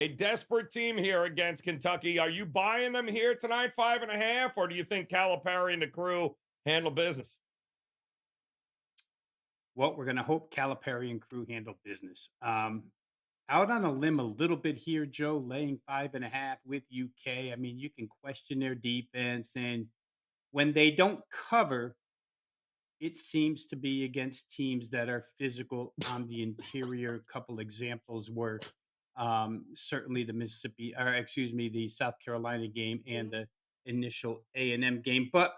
A desperate team here against Kentucky. Are you buying them here tonight, 5.5, or do you think Calipari and the crew handle business? Well, we're going to hope Calipari and crew handle business. Out on a limb a little bit here, Joe, laying 5.5 with UK. I mean, you can question their defense, and when they don't cover, it seems to be against teams that are physical on the interior. A couple examples were certainly the Mississippi, or excuse me, the South Carolina game and the initial A&M game. But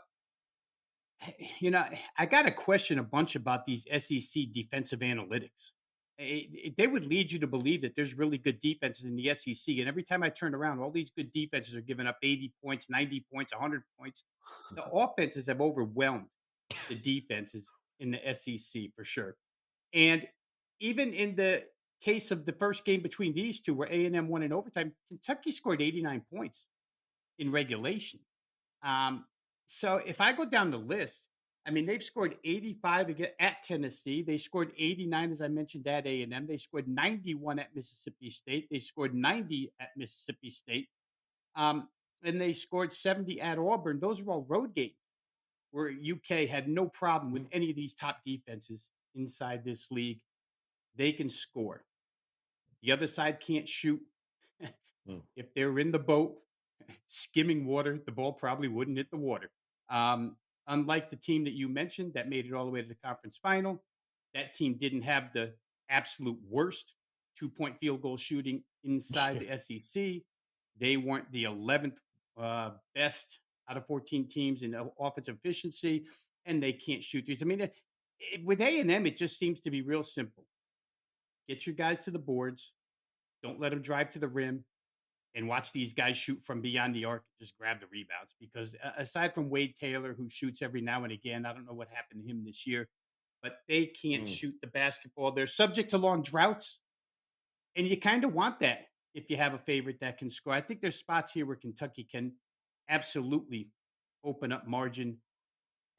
I got to question a bunch about these SEC defensive analytics. They would lead you to believe that there's really good defenses in the SEC. And every time I turn around, all these good defenses are giving up 80 points, 90 points, 100 points. The offenses have overwhelmed the defenses in the SEC for sure. And even in the case of the first game between these two, where A&M won in overtime, Kentucky scored 89 points in regulation. Um, so if I go down the list, I mean, they've scored 85 at Tennessee. They scored 89, as I mentioned, at A&M. They scored 91 at Mississippi State. They scored 90 at Mississippi State. Um, and they scored 70 at Auburn. Those are all road games where UK had no problem with any of these top defenses inside this league. They can score. The other side can't shoot. Mm. If they're in the boat skimming water, the ball probably wouldn't hit the water. Unlike the team that you mentioned that made it all the way to the conference final, that team didn't have the absolute worst 2-point field goal shooting inside the SEC. They weren't the 11th best out of 14 teams in offensive efficiency, and they can't shoot threes. I mean, with A&M, it just seems to be real simple. Get your guys to the boards. Don't let them drive to the rim and watch these guys shoot from beyond the arc, just grab the rebounds. Because aside from Wade Taylor, who shoots every now and again, I don't know what happened to him this year, but they can't Mm. shoot the basketball. They're subject to long droughts, and you kind of want that if you have a favorite that can score. I think there's spots here where Kentucky can absolutely open up margin.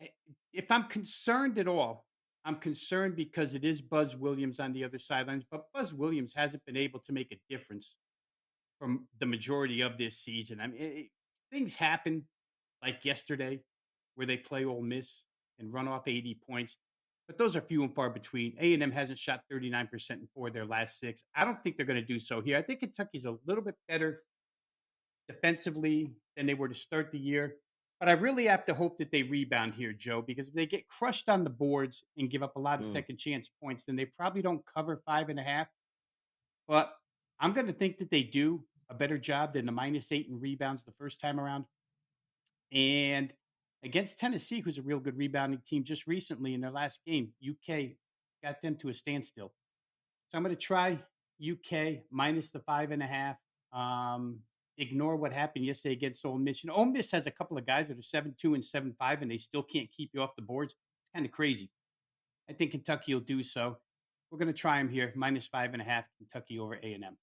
Eh, If I'm concerned at all, I'm concerned because it is Buzz Williams on the other sidelines, but Buzz Williams hasn't been able to make a difference from the majority of this season. I mean, things happen like yesterday where they play Ole Miss and run off 80 points, but those are few and far between. A&M hasn't shot 39% in 4 of their last 6. I don't think they're going to do so here. I think Kentucky's a little bit better defensively than they were to start the year, but I really have to hope that they rebound here, Joe, because if they get crushed on the boards and give up a lot of Mm. second chance points, then they probably don't cover 5.5. But I'm going to think that they do a better job than the -8 in rebounds the first time around. And against Tennessee, who's a real good rebounding team, just recently in their last game, UK got them to a standstill. So I'm going to try UK minus the 5.5. Ignore what happened yesterday against Ole Miss. Ole Miss has a couple of guys that are 7-2 and 7-5, and they still can't keep you off the boards. It's kind of crazy. I think Kentucky will do so. We're going to try them here, minus 5.5, Kentucky over A&M.